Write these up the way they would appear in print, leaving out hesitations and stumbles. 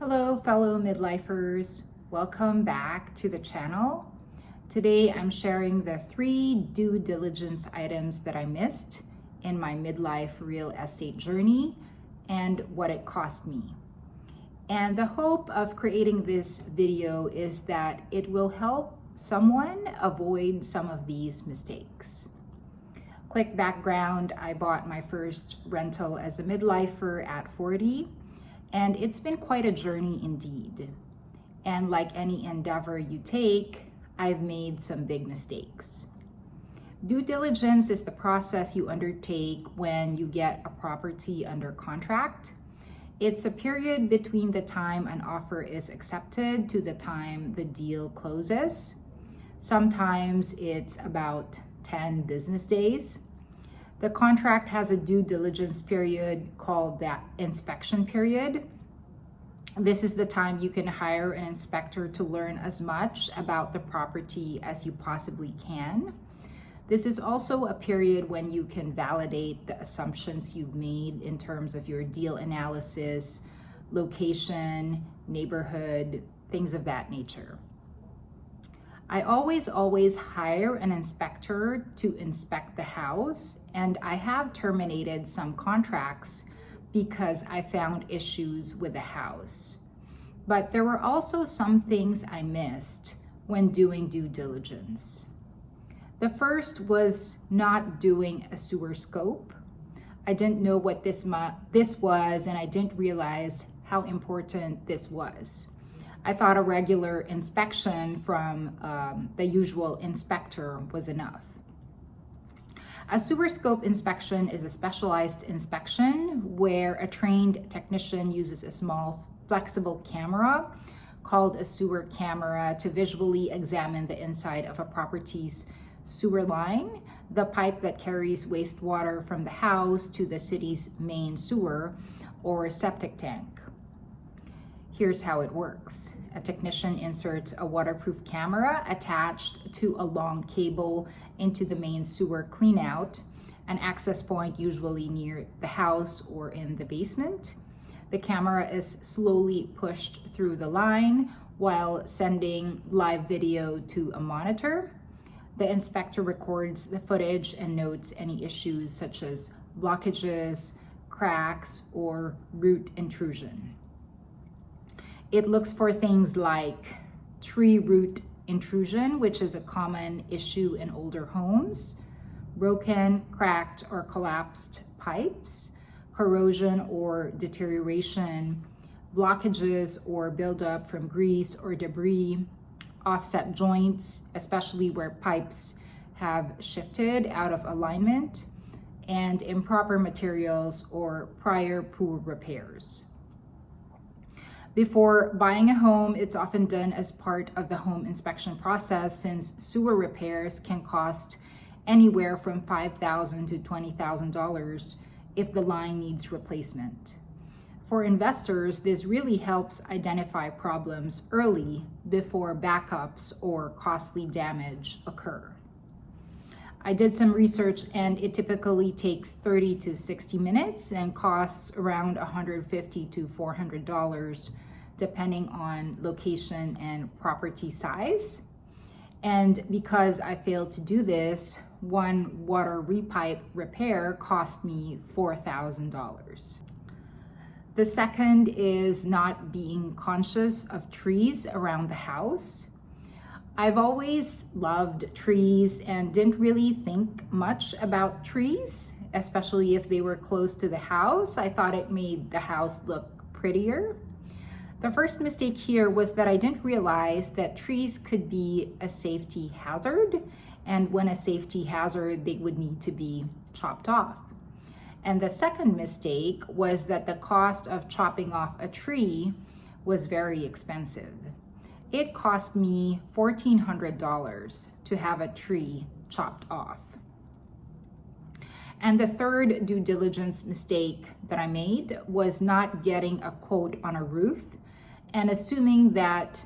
Hello, fellow midlifers. Welcome back to the channel. Today, I'm sharing the 3 due diligence items that I missed in my midlife real estate journey and what it cost me. And the hope of creating this video is that it will help someone avoid some of these mistakes. Quick background, I bought my first rental as a midlifer at 40. And it's been quite a journey indeed. And like any endeavor you take, I've made some big mistakes. Due diligence is the process you undertake when you get a property under contract. It's a period between the time an offer is accepted to the time the deal closes. Sometimes it's about 10 business days. The contract has a due diligence period called that inspection period. This is the time you can hire an inspector to learn as much about the property as you possibly can. This is also a period when you can validate the assumptions you've made in terms of your deal analysis, location, neighborhood, things of that nature. I always hire an inspector to inspect the house, and I have terminated some contracts because I found issues with the house. But there were also some things I missed when doing due diligence. The first was not doing a sewer scope. I didn't know what this was, and I didn't realize how important this was. I thought a regular inspection from the usual inspector was enough. A sewer scope inspection is a specialized inspection where a trained technician uses a small flexible camera called a sewer camera to visually examine the inside of a property's sewer line, the pipe that carries wastewater from the house to the city's main sewer or septic tank. Here's how it works. A technician inserts a waterproof camera attached to a long cable into the main sewer cleanout, an access point usually near the house or in the basement. The camera is slowly pushed through the line while sending live video to a monitor. The inspector records the footage and notes any issues such as blockages, cracks, or root intrusion. It looks for things like tree root intrusion, which is a common issue in older homes, broken, cracked, or collapsed pipes, corrosion or deterioration, blockages or buildup from grease or debris, offset joints, especially where pipes have shifted out of alignment, and improper materials or prior poor repairs. Before buying a home, it's often done as part of the home inspection process, since sewer repairs can cost anywhere from $5,000 to $20,000 if the line needs replacement. For investors, this really helps identify problems early before backups or costly damage occur. I did some research, and it typically takes 30 to 60 minutes and costs around $150 to $400 depending on location and property size. And because I failed to do this, one water repipe repair cost me $4,000. The second is not being conscious of trees around the house. I've always loved trees and didn't really think much about trees, especially if they were close to the house. I thought it made the house look prettier. The first mistake here was that I didn't realize that trees could be a safety hazard, and when a safety hazard, they would need to be chopped off. And the second mistake was that the cost of chopping off a tree was very expensive. It cost me $1,400 to have a tree chopped off. And the third due diligence mistake that I made was not getting a quote on a roof and assuming that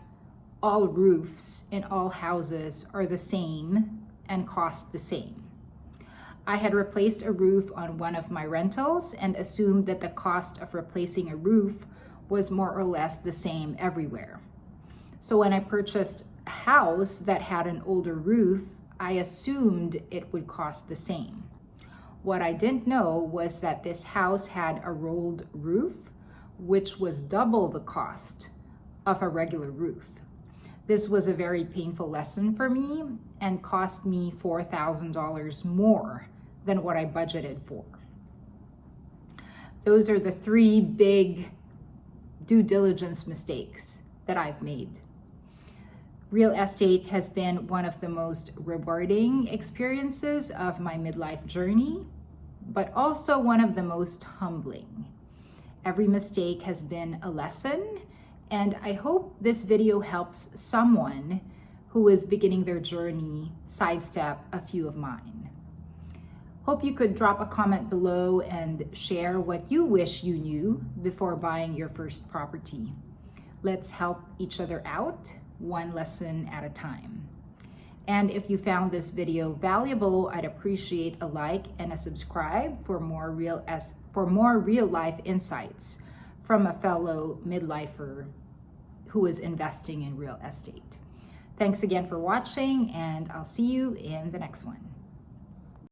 all roofs in all houses are the same and cost the same. I had replaced a roof on one of my rentals and assumed that the cost of replacing a roof was more or less the same everywhere. So when I purchased a house that had an older roof, I assumed it would cost the same. What I didn't know was that this house had a rolled roof, which was double the cost of a regular roof. This was a very painful lesson for me and cost me $4,000 more than what I budgeted for. Those are the 3 big due diligence mistakes that I've made. Real estate has been one of the most rewarding experiences of my midlife journey, but also one of the most humbling. Every mistake has been a lesson, and I hope this video helps someone who is beginning their journey sidestep a few of mine. Hope you could drop a comment below and share what you wish you knew before buying your first property. Let's help each other out, one lesson at a time. And if you found this video valuable, I'd appreciate a like and a subscribe for more real life insights from a fellow midlifer who is investing in real estate. Thanks again for watching, and I'll see you in the next one.